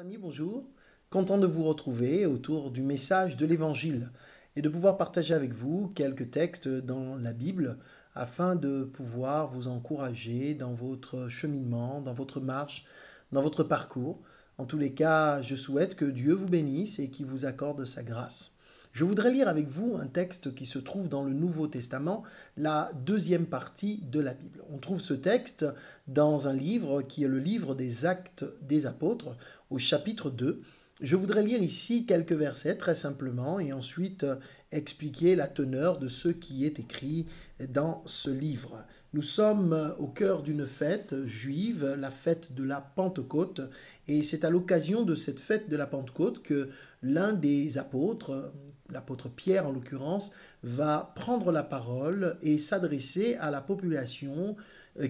Amis, bonjour. Content de vous retrouver autour du message de l'Évangile et de pouvoir partager avec vous quelques textes dans la Bible afin de pouvoir vous encourager dans votre cheminement, dans votre marche, dans votre parcours. En tous les cas, je souhaite que Dieu vous bénisse et qu'il vous accorde sa grâce. Je voudrais lire avec vous un texte qui se trouve dans le Nouveau Testament, la deuxième partie de la Bible. On trouve ce texte dans un livre qui est le livre des Actes des Apôtres, au chapitre 2. Je voudrais lire ici quelques versets très simplement et ensuite expliquer la teneur de ce qui est écrit dans ce livre. Nous sommes au cœur d'une fête juive, la fête de la Pentecôte, et c'est à l'occasion de cette fête de la Pentecôte que l'un des apôtres, l'apôtre Pierre en l'occurrence, va prendre la parole et s'adresser à la population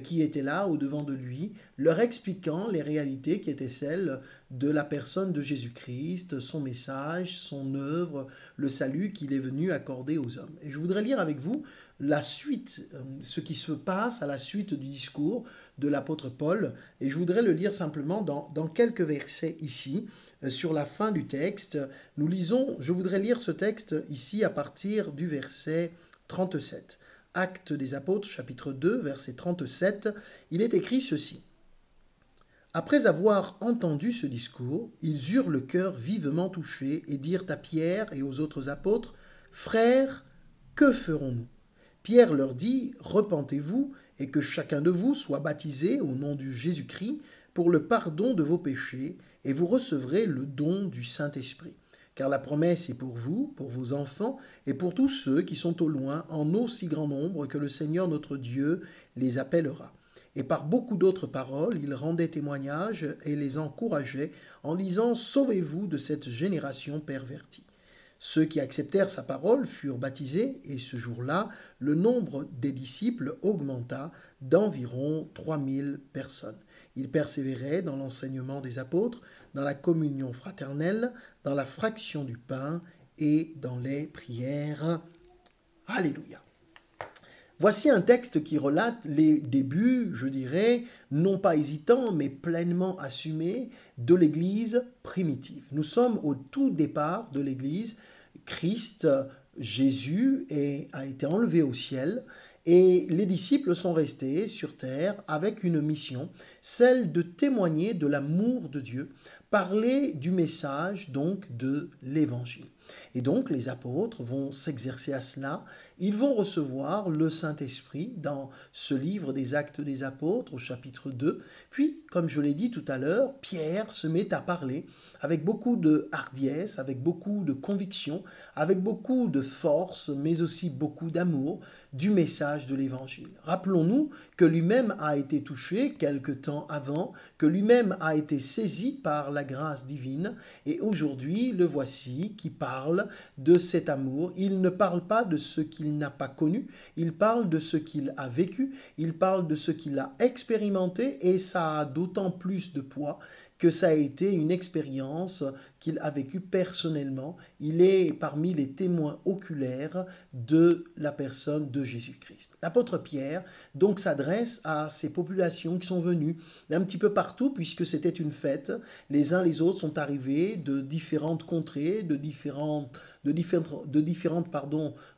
qui était là au-devant de lui, leur expliquant les réalités qui étaient celles de la personne de Jésus-Christ, son message, son œuvre, le salut qu'il est venu accorder aux hommes. Et je voudrais lire avec vous la suite, ce qui se passe à la suite du discours de l'apôtre Paul, et je voudrais le lire simplement dans quelques versets ici. Sur la fin du texte, nous lisons, je voudrais lire ce texte ici à partir du verset 37. Actes des Apôtres, chapitre 2, verset 37, il est écrit ceci. Après avoir entendu ce discours, ils eurent le cœur vivement touché et dirent à Pierre et aux autres apôtres, « Frères, que ferons-nous » Pierre leur dit, « Repentez-vous et que chacun de vous soit baptisé au nom du Jésus-Christ pour le pardon de vos péchés, et vous recevrez le don du Saint-Esprit. Car la promesse est pour vous, pour vos enfants, et pour tous ceux qui sont au loin, en aussi grand nombre que le Seigneur notre Dieu les appellera. » Et par beaucoup d'autres paroles, il rendait témoignage et les encourageait en disant « Sauvez-vous de cette génération pervertie. » Ceux qui acceptèrent sa parole furent baptisés, et ce jour-là, le nombre des disciples augmenta d'environ 3000 personnes. Ils persévéraient dans l'enseignement des apôtres, dans la communion fraternelle, dans la fraction du pain et dans les prières. Alléluia. Voici un texte qui relate les débuts, je dirais, non pas hésitants, mais pleinement assumés de l'Église primitive. Nous sommes au tout départ de l'Église. Christ, Jésus, a été enlevé au ciel et les disciples sont restés sur terre avec une mission, celle de témoigner de l'amour de Dieu, parler du message donc de l'Évangile. Et donc les apôtres vont s'exercer à cela, ils vont recevoir le Saint-Esprit dans ce livre des Actes des Apôtres au chapitre 2. Puis, comme je l'ai dit tout à l'heure, Pierre se met à parler avec beaucoup de hardiesse, avec beaucoup de conviction, avec beaucoup de force, mais aussi beaucoup d'amour du message de l'Évangile. Rappelons-nous que lui-même a été touché quelque temps avant, que lui-même a été saisi par la grâce divine, et aujourd'hui, le voici qui parle de cet amour. Il ne parle pas de ce qu'il n'a pas connu, il parle de ce qu'il a vécu, il parle de ce qu'il a expérimenté, et ça a d'autant plus de poids que ça a été une expérience qu'il a vécue personnellement. Il est parmi les témoins oculaires de la personne de Jésus-Christ. L'apôtre Pierre donc s'adresse à ces populations qui sont venues d'un petit peu partout puisque c'était une fête. Les uns les autres sont arrivés de différentes contrées, de différentes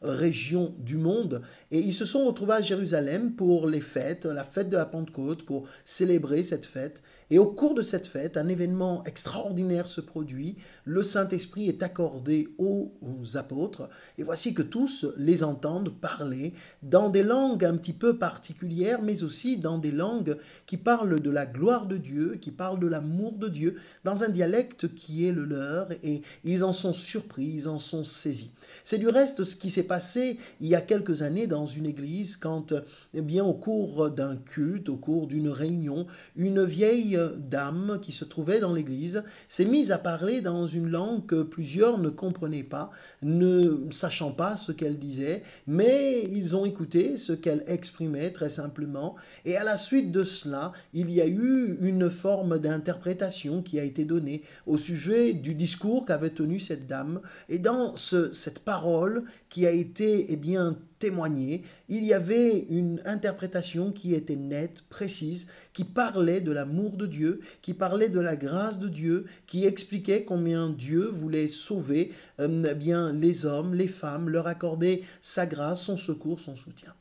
régions du monde et ils se sont retrouvés à Jérusalem pour les fêtes, la fête de la Pentecôte, pour célébrer cette fête. Et au cours de cette fête, un événement extraordinaire se produit. Le Saint-Esprit est accordé aux apôtres. Et voici que tous les entendent parler dans des langues un petit peu particulières, mais aussi dans des langues qui parlent de la gloire de Dieu, qui parlent de l'amour de Dieu, dans un dialecte qui est le leur. Et ils en sont surpris, ils en sont saisis. C'est du reste ce qui s'est passé il y a quelques années dans une église quand, eh bien, au cours d'un culte, au cours d'une réunion, une vieille dame qui se trouvait dans l'église s'est mise à parler dans une langue que plusieurs ne comprenaient pas, ne sachant pas ce qu'elle disait, mais ils ont écouté ce qu'elle exprimait très simplement, et à la suite de cela, il y a eu une forme d'interprétation qui a été donnée au sujet du discours qu'avait tenu cette dame, et dans cette parole qui a été, eh bien, témoigner, il y avait une interprétation qui était nette, précise, qui parlait de l'amour de Dieu, qui parlait de la grâce de Dieu, qui expliquait combien Dieu voulait sauver bien les hommes, les femmes, leur accorder sa grâce, son secours, son soutien.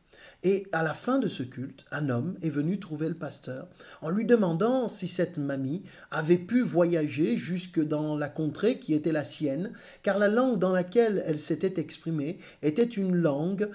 Et à la fin de ce culte, un homme est venu trouver le pasteur en lui demandant si cette mamie avait pu voyager jusque dans la contrée qui était la sienne, car la langue dans laquelle elle s'était exprimée était une langue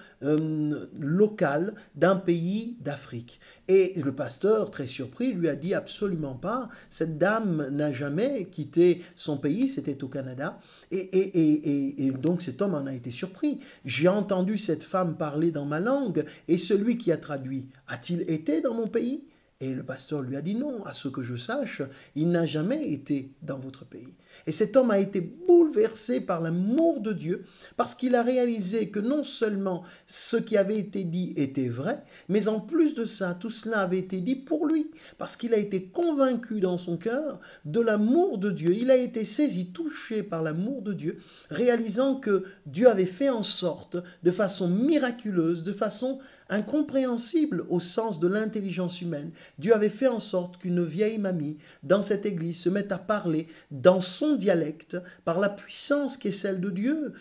locale d'un pays d'Afrique. Et le pasteur, très surpris, lui a dit absolument pas, cette dame n'a jamais quitté son pays, c'était au Canada, et donc cet homme en a été surpris. J'ai entendu cette femme parler dans ma langue, et celui qui a traduit, a-t-il été dans mon pays? Et le pasteur lui a dit non, à ce que je sache, il n'a jamais été dans votre pays. Et cet homme a été bouleversé par l'amour de Dieu parce qu'il a réalisé que non seulement ce qui avait été dit était vrai, mais en plus de ça, tout cela avait été dit pour lui parce qu'il a été convaincu dans son cœur de l'amour de Dieu. Il a été saisi, touché par l'amour de Dieu, réalisant que Dieu avait fait en sorte, de façon miraculeuse, de façon incompréhensible au sens de l'intelligence humaine, Dieu avait fait en sorte qu'une vieille mamie dans cette église se mette à parler dans son dialecte par la puissance qui est celle de Dieu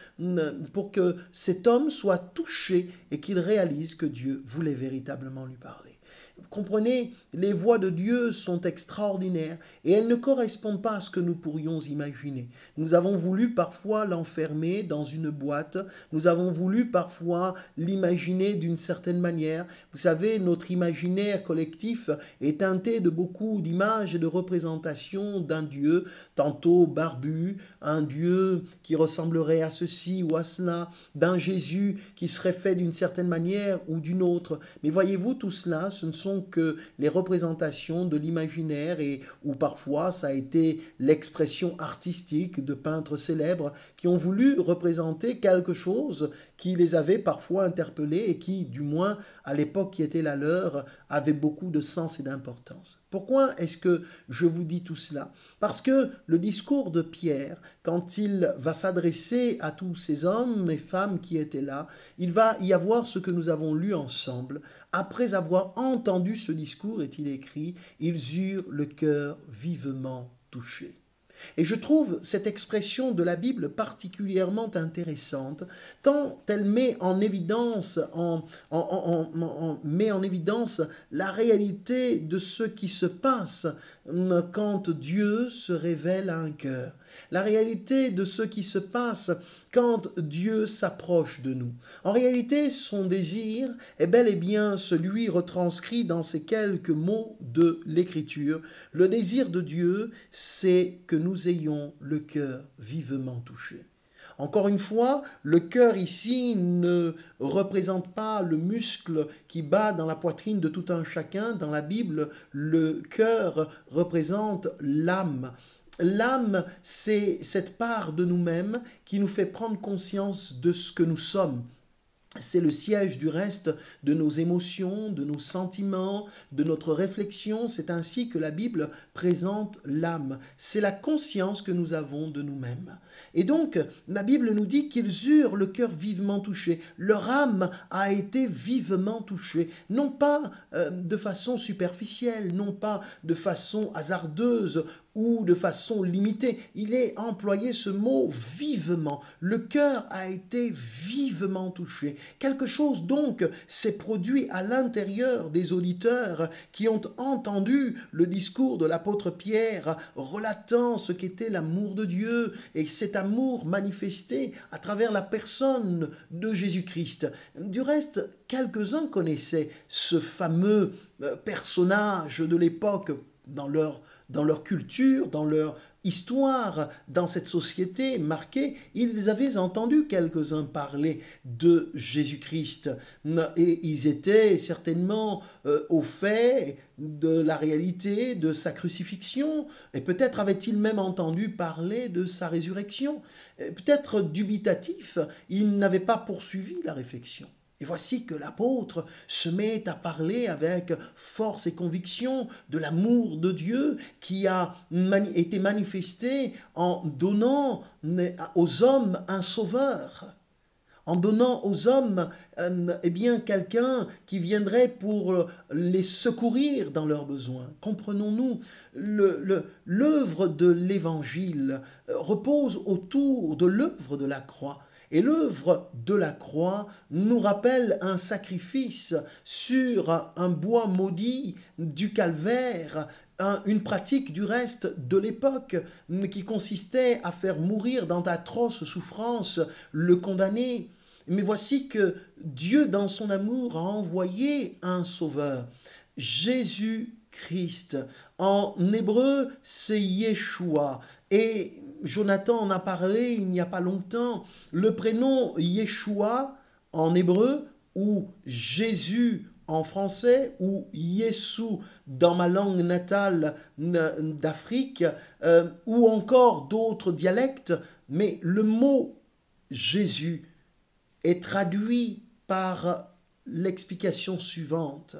pour que cet homme soit touché et qu'il réalise que Dieu voulait véritablement lui parler. Vous comprenez, les voix de Dieu sont extraordinaires et elles ne correspondent pas à ce que nous pourrions imaginer. Nous avons voulu parfois l'enfermer dans une boîte, nous avons voulu parfois l'imaginer d'une certaine manière. Vous savez, notre imaginaire collectif est teinté de beaucoup d'images et de représentations d'un Dieu, tantôt barbu, un Dieu qui ressemblerait à ceci ou à cela, d'un Jésus qui serait fait d'une certaine manière ou d'une autre. Mais voyez-vous, tout cela, ce ne sont que les représentations de l'imaginaire et où parfois ça a été l'expression artistique de peintres célèbres qui ont voulu représenter quelque chose qui les avait parfois interpellés et qui, du moins à l'époque qui était la leur, avait beaucoup de sens et d'importance. Pourquoi est-ce que je vous dis tout cela? Parce que le discours de Pierre, quand il va s'adresser à tous ces hommes et femmes qui étaient là, il va y avoir ce que nous avons lu ensemble. Après avoir entendu ce discours, est-il écrit, ils eurent le cœur vivement touché. Et je trouve cette expression de la Bible particulièrement intéressante, tant elle met en évidence, met en évidence la réalité de ce qui se passe quand Dieu se révèle à un cœur. La réalité de ce qui se passe quand Dieu s'approche de nous. En réalité, son désir est bel et bien celui retranscrit dans ces quelques mots de l'Écriture. Le désir de Dieu, c'est que nous ayons le cœur vivement touché. Encore une fois, le cœur ici ne représente pas le muscle qui bat dans la poitrine de tout un chacun. Dans la Bible, le cœur représente l'âme. L'âme, c'est cette part de nous-mêmes qui nous fait prendre conscience de ce que nous sommes. C'est le siège du reste de nos émotions, de nos sentiments, de notre réflexion. C'est ainsi que la Bible présente l'âme. C'est la conscience que nous avons de nous-mêmes. Et donc, la Bible nous dit qu'ils eurent le cœur vivement touché. Leur âme a été vivement touchée. Non pas de façon superficielle, non pas de façon hasardeuse ou de façon limitée. Il est employé ce mot vivement. Le cœur a été vivement touché. Quelque chose donc s'est produit à l'intérieur des auditeurs qui ont entendu le discours de l'apôtre Pierre relatant ce qu'était l'amour de Dieu et cet amour manifesté à travers la personne de Jésus-Christ. Du reste, quelques-uns connaissaient ce fameux personnage de l'époque dans leur culture, dans leur histoire, dans cette société marquée, ils avaient entendu quelques-uns parler de Jésus-Christ. Et ils étaient certainement au fait de la réalité de sa crucifixion. Et peut-être avaient-ils même entendu parler de sa résurrection. Peut-être dubitatif, ils n'avaient pas poursuivi la réflexion. Et voici que l'apôtre se met à parler avec force et conviction de l'amour de Dieu qui a été manifesté en donnant aux hommes un sauveur. en donnant aux hommes eh bien, quelqu'un qui viendrait pour les secourir dans leurs besoins. Comprenons-nous, l'œuvre de l'Évangile repose autour de l'œuvre de la croix. Et l'œuvre de la croix nous rappelle un sacrifice sur un bois maudit du calvaire, une pratique du reste de l'époque qui consistait à faire mourir dans d'atroces souffrances le condamné. Mais voici que Dieu, dans son amour, a envoyé un sauveur, Jésus-Christ. En hébreu, c'est Yeshua. Et Jonathan en a parlé il n'y a pas longtemps. Le prénom Yeshua en hébreu, ou Jésus en français, ou Yesu dans ma langue natale d'Afrique, ou encore d'autres dialectes, mais le mot Jésus est traduit par l'explication suivante.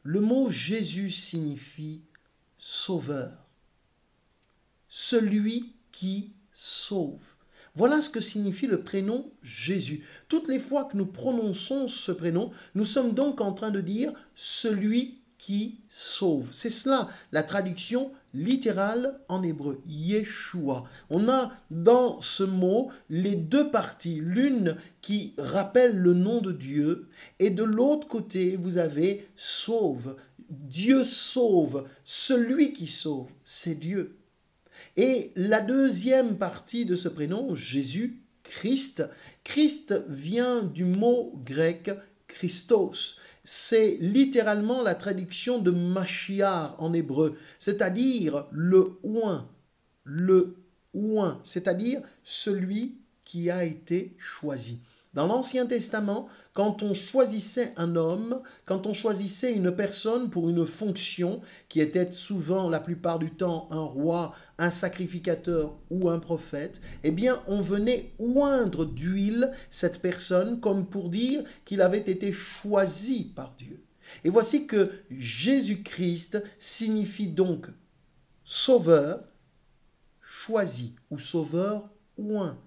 Le mot Jésus signifie sauveur, celui qui sauve. Voilà ce que signifie le prénom Jésus. Toutes les fois que nous prononçons ce prénom, nous sommes donc en train de dire celui qui sauve. C'est cela la traduction littérale en hébreu, Yeshua. On a dans ce mot les deux parties, l'une qui rappelle le nom de Dieu et de l'autre côté vous avez sauve. Dieu sauve, celui qui sauve, c'est Dieu. Et la deuxième partie de ce prénom, Jésus, Christ, Christ vient du mot grec Christos. C'est littéralement la traduction de Mashiach en hébreu, c'est-à-dire le oint, c'est-à-dire celui qui a été choisi. Dans l'Ancien Testament, quand on choisissait un homme, quand on choisissait une personne pour une fonction qui était souvent, la plupart du temps, un roi, un sacrificateur ou un prophète, eh bien, on venait oindre d'huile cette personne comme pour dire qu'il avait été choisi par Dieu. Et voici que Jésus-Christ signifie donc sauveur, choisi ou sauveur oint.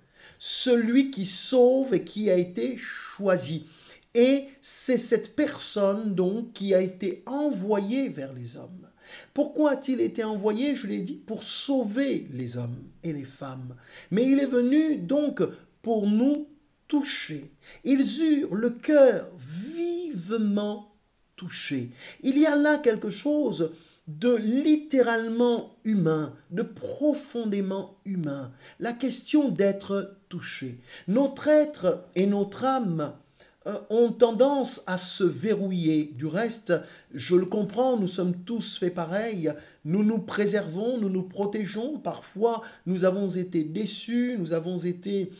Celui qui sauve et qui a été choisi. Et c'est cette personne donc qui a été envoyée vers les hommes. Pourquoi a-t-il été envoyé? Je l'ai dit, pour sauver les hommes et les femmes. Mais il est venu donc pour nous toucher. Ils eurent le cœur vivement touché. Il y a là quelque chose de littéralement humain, de profondément humain. La question d'être touché. Notre être et notre âme ont tendance à se verrouiller. Du reste, je le comprends, nous sommes tous faits pareil. Nous nous préservons, nous nous protégeons. Parfois, nous avons été déçus, nous avons été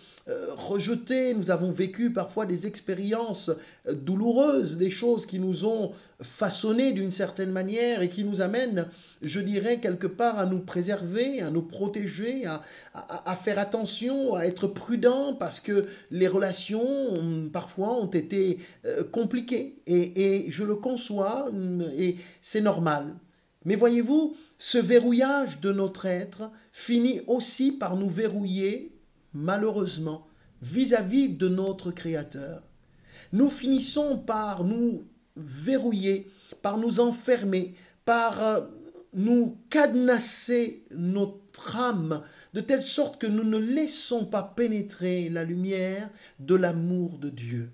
rejetés, nous avons vécu parfois des expériences douloureuses, des choses qui nous ont façonnés d'une certaine manière et qui nous amènent, je dirais, quelque part à nous préserver, à nous protéger, à faire attention, à être prudents parce que les relations parfois ont été compliquées et je le conçois et c'est normal. Mais voyez-vous, ce verrouillage de notre être finit aussi par nous verrouiller, malheureusement, vis-à-vis de notre Créateur. Nous finissons par nous verrouiller, par nous enfermer, par nous cadenasser notre âme, de telle sorte que nous ne laissons pas pénétrer la lumière de l'amour de Dieu.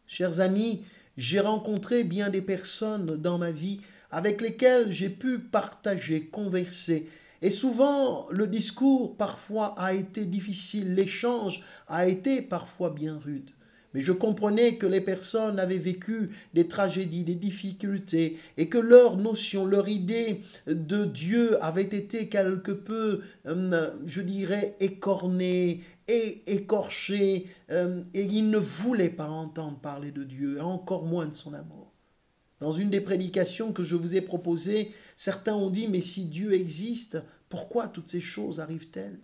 Chers amis, j'ai rencontré bien des personnes dans ma vie avec lesquelles j'ai pu partager, converser. Et souvent, le discours parfois a été difficile, l'échange a été parfois bien rude. Mais je comprenais que les personnes avaient vécu des tragédies, des difficultés, et que leur notion, leur idée de Dieu avait été quelque peu, je dirais, écornée et écorchée, et ils ne voulaient pas entendre parler de Dieu, et encore moins de son amour. Dans une des prédications que je vous ai proposées, certains ont dit « Mais si Dieu existe, pourquoi toutes ces choses arrivent-elles?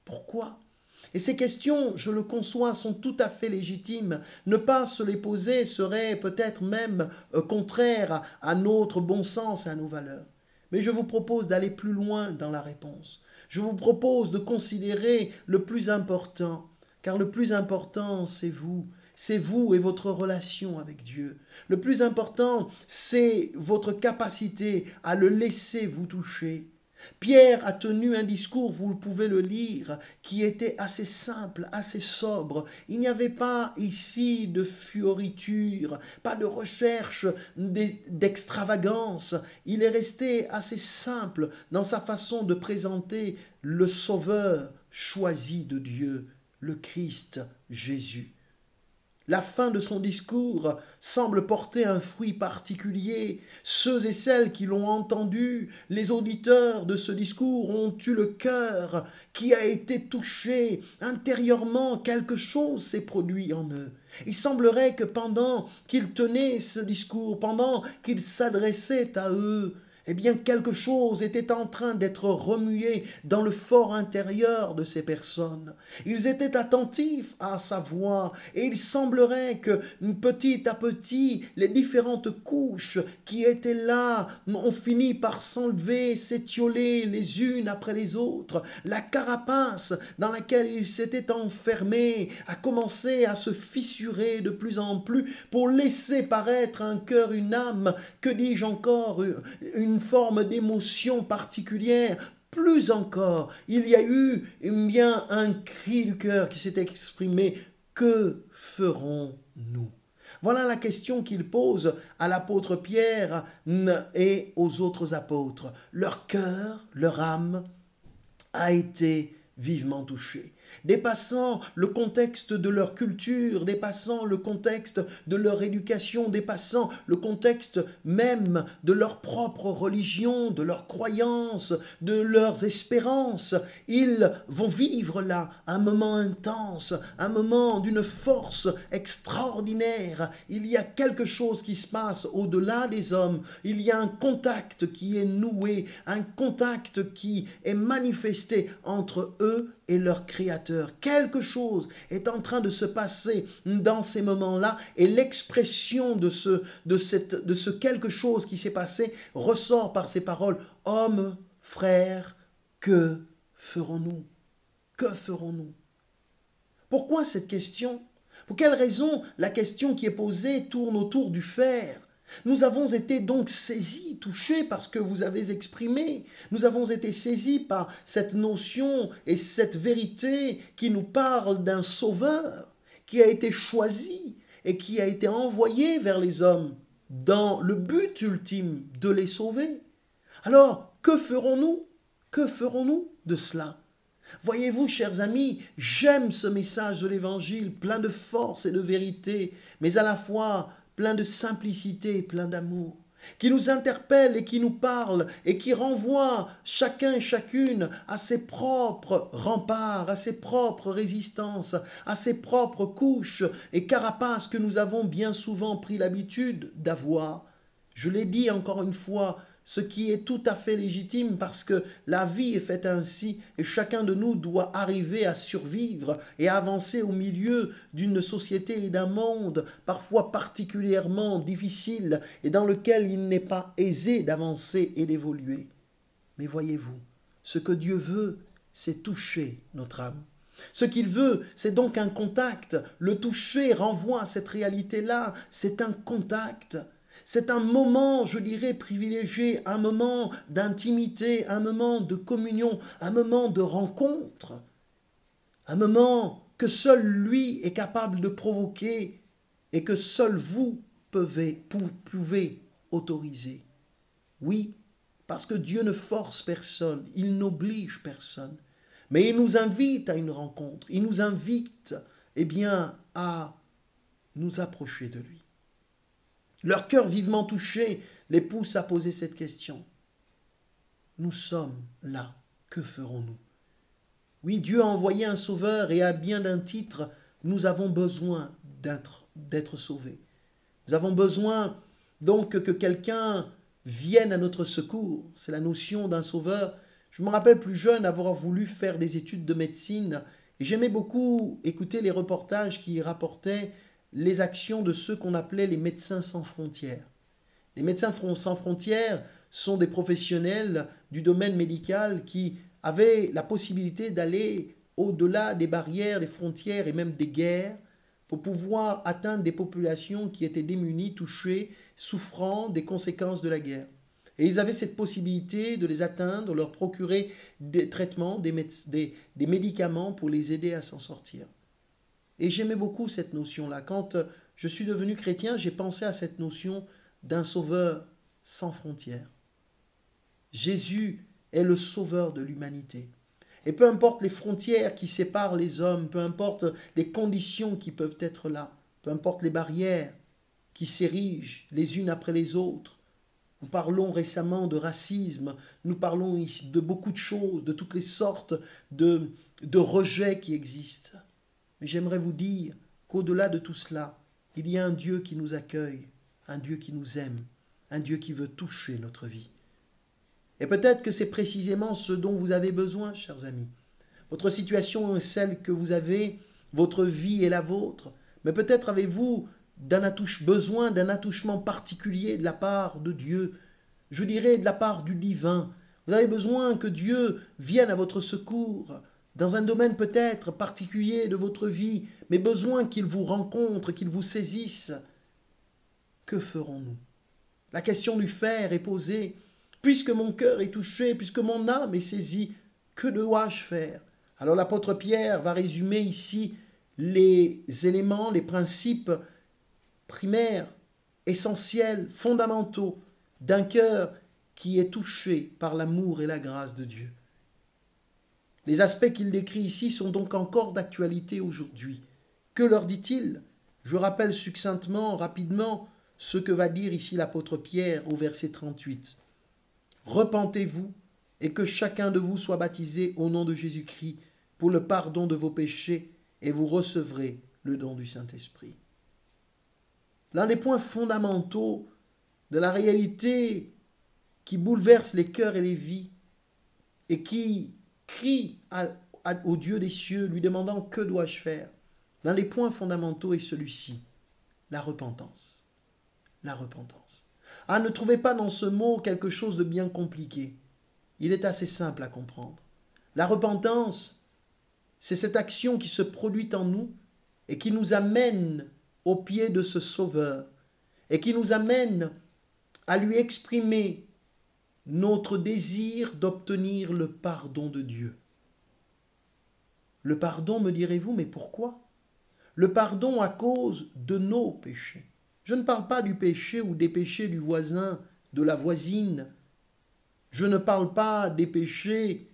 Pourquoi ?» Et ces questions, je le conçois, sont tout à fait légitimes. Ne pas se les poser serait peut-être même contraire à notre bon sens et à nos valeurs. Mais je vous propose d'aller plus loin dans la réponse. Je vous propose de considérer le plus important, car le plus important, c'est vous. c'est vous et votre relation avec Dieu. Le plus important, c'est votre capacité à le laisser vous toucher. Pierre a tenu un discours, vous pouvez le lire, qui était assez simple, assez sobre. Il n'y avait pas ici de fioriture, pas de recherche d'extravagance. Il est resté assez simple dans sa façon de présenter le Sauveur choisi de Dieu, le Christ Jésus. La fin de son discours semble porter un fruit particulier. Ceux et celles qui l'ont entendu, les auditeurs de ce discours ont eu le cœur qui a été touché. Intérieurement, quelque chose s'est produit en eux. Il semblerait que pendant qu'il tenait ce discours, pendant qu'il s'adressait à eux, eh bien quelque chose était en train d'être remué dans le fort intérieur de ces personnes. Ils étaient attentifs à sa voix et il semblerait que petit à petit, les différentes couches qui étaient là ont fini par s'enlever, s'étioler les unes après les autres. La carapace dans laquelle ils s'étaient enfermés a commencé à se fissurer de plus en plus pour laisser paraître un cœur, une âme, que dis-je encore, une forme d'émotion particulière. Plus encore, il y a eu bien un cri du cœur qui s'est exprimé. Que ferons-nous? Voilà la question qu'il pose à l'apôtre Pierre et aux autres apôtres. Leur cœur, leur âme a été vivement touché. Dépassant le contexte de leur culture, dépassant le contexte de leur éducation, dépassant le contexte même de leur propre religion, de leurs croyances, de leurs espérances. Ils vont vivre là un moment intense, un moment d'une force extraordinaire. Il y a quelque chose qui se passe au-delà des hommes. Il y a un contact qui est noué, un contact qui est manifesté entre eux et leur Créateur. Quelque chose est en train de se passer dans ces moments-là et l'expression de ce quelque chose qui s'est passé ressort par ces paroles. Hommes, frères, que ferons-nous? Que ferons-nous? Pourquoi cette question? Pour quelle raison la question qui est posée tourne autour du faire? Nous avons été donc saisis, touchés par ce que vous avez exprimé. Nous avons été saisis par cette notion et cette vérité qui nous parle d'un sauveur qui a été choisi et qui a été envoyé vers les hommes dans le but ultime de les sauver. Alors, que ferons-nous? Que ferons-nous de cela? Voyez-vous, chers amis, j'aime ce message de l'Évangile plein de force et de vérité, mais à la fois plein de simplicité et plein d'amour, qui nous interpelle et qui nous parle et qui renvoie chacun et chacune à ses propres remparts, à ses propres résistances, à ses propres couches et carapaces que nous avons bien souvent pris l'habitude d'avoir. Je l'ai dit encore une fois, ce qui est tout à fait légitime parce que la vie est faite ainsi et chacun de nous doit arriver à survivre et à avancer au milieu d'une société et d'un monde parfois particulièrement difficile et dans lequel il n'est pas aisé d'avancer et d'évoluer. Mais voyez-vous, ce que Dieu veut, c'est toucher notre âme. Ce qu'il veut, c'est donc un contact. Le toucher renvoie à cette réalité-là, c'est un contact. C'est un moment, je dirais, privilégié, un moment d'intimité, un moment de communion, un moment de rencontre, un moment que seul lui est capable de provoquer et que seul vous pouvez autoriser. Oui, parce que Dieu ne force personne, il n'oblige personne, mais il nous invite à une rencontre, il nous invite, à nous approcher de lui. Leur cœur vivement touché les pousse à poser cette question. Nous sommes là, que ferons-nous? Oui, Dieu a envoyé un sauveur et à bien d'un titre, nous avons besoin d'être sauvés. Nous avons besoin donc que quelqu'un vienne à notre secours. C'est la notion d'un sauveur. Je me rappelle plus jeune avoir voulu faire des études de médecine et j'aimais beaucoup écouter les reportages qui rapportaient les actions de ceux qu'on appelait les médecins sans frontières. Les médecins sans frontières sont des professionnels du domaine médical qui avaient la possibilité d'aller au-delà des barrières, des frontières et même des guerres pour pouvoir atteindre des populations qui étaient démunies, touchées, souffrant des conséquences de la guerre. Et ils avaient cette possibilité de les atteindre, de leur procurer des traitements, des médicaments pour les aider à s'en sortir. Et j'aimais beaucoup cette notion-là. Quand je suis devenu chrétien, j'ai pensé à cette notion d'un sauveur sans frontières. Jésus est le sauveur de l'humanité. Et peu importe les frontières qui séparent les hommes, peu importe les conditions qui peuvent être là, peu importe les barrières qui s'érigent les unes après les autres. Nous parlons récemment de racisme, nous parlons ici de beaucoup de choses, de toutes les sortes de rejets qui existent. Mais j'aimerais vous dire qu'au-delà de tout cela, il y a un Dieu qui nous accueille, un Dieu qui nous aime, un Dieu qui veut toucher notre vie. Et peut-être que c'est précisément ce dont vous avez besoin, chers amis. Votre situation est celle que vous avez, votre vie est la vôtre, mais peut-être avez-vous besoin d'un attouchement particulier de la part de Dieu, je dirais de la part du divin. Vous avez besoin que Dieu vienne à votre secours, dans un domaine peut-être particulier de votre vie, mais besoin qu'il vous rencontre, qu'il vous saisisse. Que ferons-nous? La question du faire est posée. Puisque mon cœur est touché, puisque mon âme est saisie, que dois-je faire? Alors l'apôtre Pierre va résumer ici les éléments, les principes primaires, essentiels, fondamentaux d'un cœur qui est touché par l'amour et la grâce de Dieu. Les aspects qu'il décrit ici sont donc encore d'actualité aujourd'hui. Que leur dit-il? Je rappelle succinctement, rapidement, ce que va dire ici l'apôtre Pierre au verset 38. Repentez-vous et que chacun de vous soit baptisé au nom de Jésus-Christ pour le pardon de vos péchés et vous recevrez le don du Saint-Esprit. L'un des points fondamentaux de la réalité qui bouleverse les cœurs et les vies et qui crie au Dieu des cieux lui demandant que dois-je faire, l'un des points fondamentaux est celui-ci, la repentance. La repentance. Ah, ne trouvez pas dans ce mot quelque chose de bien compliqué. Il est assez simple à comprendre. La repentance, c'est cette action qui se produit en nous et qui nous amène au pied de ce Sauveur et qui nous amène à lui exprimer notre désir d'obtenir le pardon de Dieu. Le pardon, me direz-vous, mais pourquoi? Le pardon à cause de nos péchés. Je ne parle pas du péché ou des péchés du voisin, de la voisine. Je ne parle pas des péchés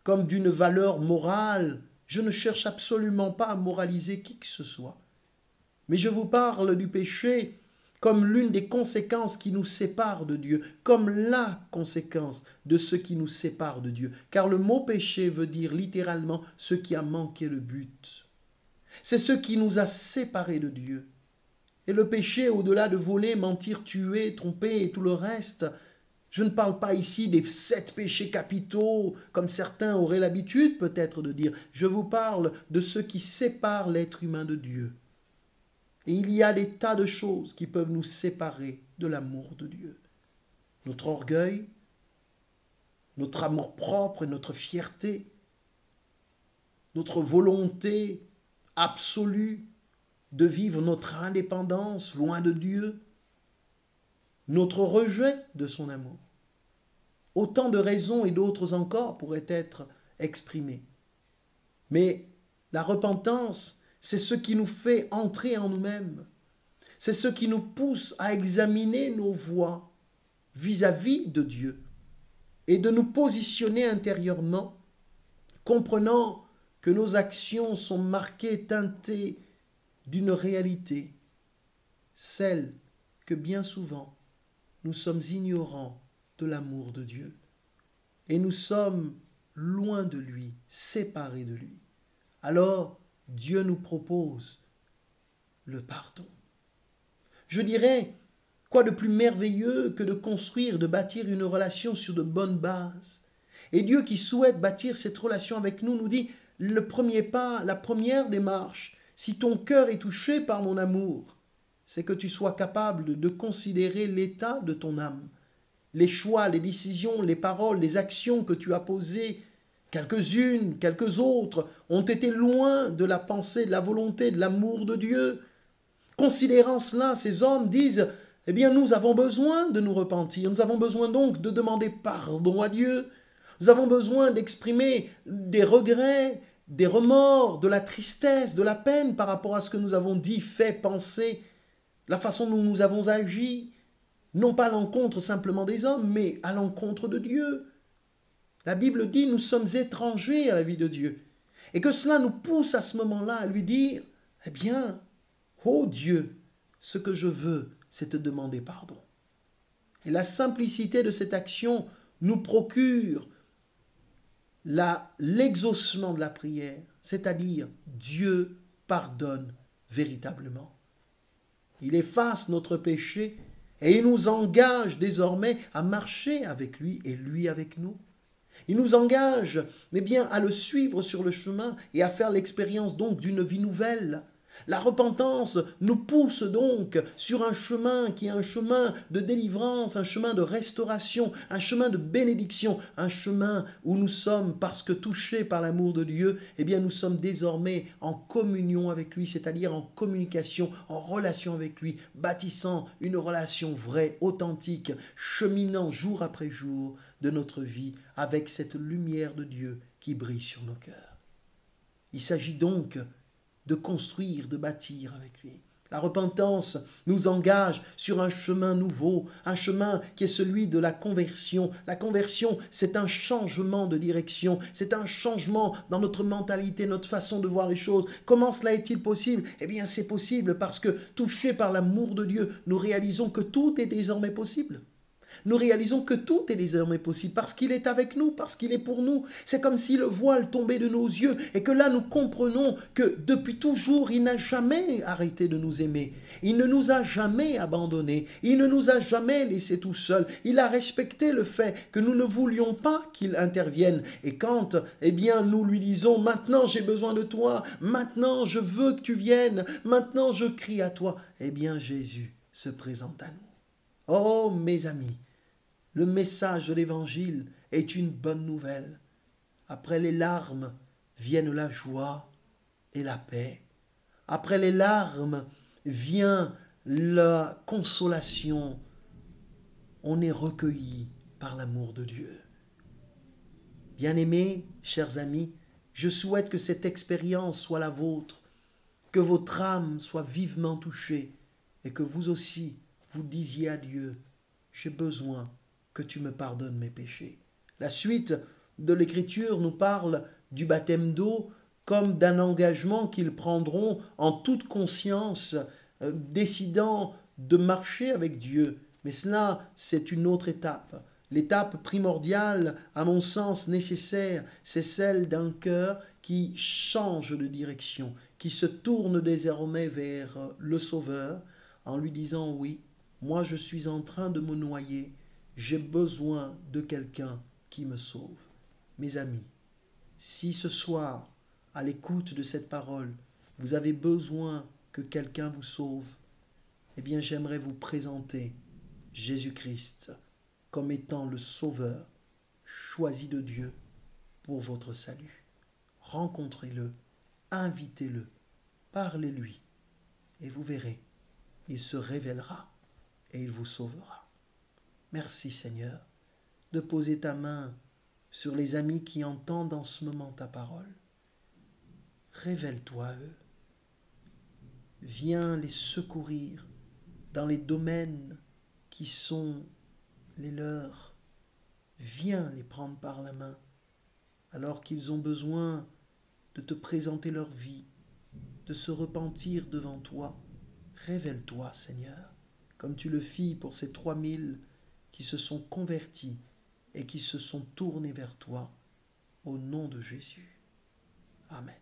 comme d'une valeur morale. Je ne cherche absolument pas à moraliser qui que ce soit. Mais je vous parle du péché comme l'une des conséquences qui nous séparent de Dieu, comme la conséquence de ce qui nous sépare de Dieu. Car le mot péché veut dire littéralement ce qui a manqué le but. C'est ce qui nous a séparés de Dieu. Et le péché, au-delà de voler, mentir, tuer, tromper et tout le reste, je ne parle pas ici des 7 péchés capitaux, comme certains auraient l'habitude peut-être de dire. Je vous parle de ce qui sépare l'être humain de Dieu. Et il y a des tas de choses qui peuvent nous séparer de l'amour de Dieu. Notre orgueil, notre amour-propre et notre fierté, notre volonté absolue de vivre notre indépendance loin de Dieu, notre rejet de son amour. Autant de raisons et d'autres encore pourraient être exprimées. Mais la repentance, c'est ce qui nous fait entrer en nous-mêmes. C'est ce qui nous pousse à examiner nos voies vis-à-vis de Dieu et de nous positionner intérieurement, comprenant que nos actions sont marquées, teintées d'une réalité, celle que bien souvent nous sommes ignorants de l'amour de Dieu et nous sommes loin de lui, séparés de lui. Alors Dieu nous propose le pardon. Je dirais, quoi de plus merveilleux que de construire, de bâtir une relation sur de bonnes bases. Et Dieu qui souhaite bâtir cette relation avec nous dit, le premier pas, la première démarche, si ton cœur est touché par mon amour, c'est que tu sois capable de considérer l'état de ton âme, les choix, les décisions, les paroles, les actions que tu as posées Quelques-unes, quelques autres ont été loin de la pensée, de la volonté, de l'amour de Dieu. Considérant cela, ces hommes disent, eh bien, nous avons besoin de nous repentir. Nous avons besoin donc de demander pardon à Dieu. Nous avons besoin d'exprimer des regrets, des remords, de la tristesse, de la peine par rapport à ce que nous avons dit, fait, pensé, la façon dont nous avons agi, non pas à l'encontre simplement des hommes, mais à l'encontre de Dieu. La Bible dit, nous sommes étrangers à la vie de Dieu. Et que cela nous pousse à ce moment-là à lui dire, eh bien, ô Dieu, ce que je veux, c'est te demander pardon. Et la simplicité de cette action nous procure l'exaucement de la prière, c'est-à-dire Dieu pardonne véritablement. Il efface notre péché et il nous engage désormais à marcher avec lui et lui avec nous. Il nous engage bien, à le suivre sur le chemin et à faire l'expérience donc d'une vie nouvelle. La repentance nous pousse donc sur un chemin qui est un chemin de délivrance, un chemin de restauration, un chemin de bénédiction, un chemin où nous sommes, parce que touchés par l'amour de Dieu, eh bien nous sommes désormais en communion avec lui, c'est-à-dire en communication, en relation avec lui, bâtissant une relation vraie, authentique, cheminant jour après jour de notre vie avec cette lumière de Dieu qui brille sur nos cœurs. Il s'agit donc de construire, de bâtir avec lui. La repentance nous engage sur un chemin nouveau, un chemin qui est celui de la conversion. La conversion, c'est un changement de direction, c'est un changement dans notre mentalité, notre façon de voir les choses. Comment cela est-il possible? Eh bien, c'est possible parce que, touchés par l'amour de Dieu, nous réalisons que tout est désormais possible. Nous réalisons que tout est désormais possible parce qu'il est avec nous, parce qu'il est pour nous. C'est comme si le voile tombait de nos yeux et que là nous comprenons que depuis toujours il n'a jamais arrêté de nous aimer. Il ne nous a jamais abandonnés. Il ne nous a jamais laissés tout seuls. Il a respecté le fait que nous ne voulions pas qu'il intervienne. Et quand, eh bien, nous lui disons, maintenant j'ai besoin de toi, maintenant je veux que tu viennes, maintenant je crie à toi, eh bien Jésus se présente à nous. Oh mes amis, le message de l'Évangile est une bonne nouvelle. Après les larmes viennent la joie et la paix. Après les larmes vient la consolation. On est recueilli par l'amour de Dieu. Bien-aimés, chers amis, je souhaite que cette expérience soit la vôtre, que votre âme soit vivement touchée et que vous aussi, vous disiez à Dieu, j'ai besoin que tu me pardonnes mes péchés. La suite de l'Écriture nous parle du baptême d'eau comme d'un engagement qu'ils prendront en toute conscience, décidant de marcher avec Dieu. Mais cela, c'est une autre étape. L'étape primordiale, à mon sens nécessaire, c'est celle d'un cœur qui change de direction, qui se tourne désormais vers le Sauveur en lui disant « Oui, moi je suis en train de me noyer, j'ai besoin de quelqu'un qui me sauve. » Mes amis, si ce soir, à l'écoute de cette parole, vous avez besoin que quelqu'un vous sauve, eh bien j'aimerais vous présenter Jésus-Christ comme étant le Sauveur choisi de Dieu pour votre salut. Rencontrez-le, invitez-le, parlez-lui, et vous verrez, il se révélera et il vous sauvera. Merci Seigneur de poser ta main sur les amis qui entendent en ce moment ta parole. Révèle-toi à eux. Viens les secourir dans les domaines qui sont les leurs. Viens les prendre par la main alors qu'ils ont besoin de te présenter leur vie, de se repentir devant toi. Révèle-toi, Seigneur, comme tu le fis pour ces 3000 qui se sont convertis et qui se sont tournés vers toi, au nom de Jésus. Amen.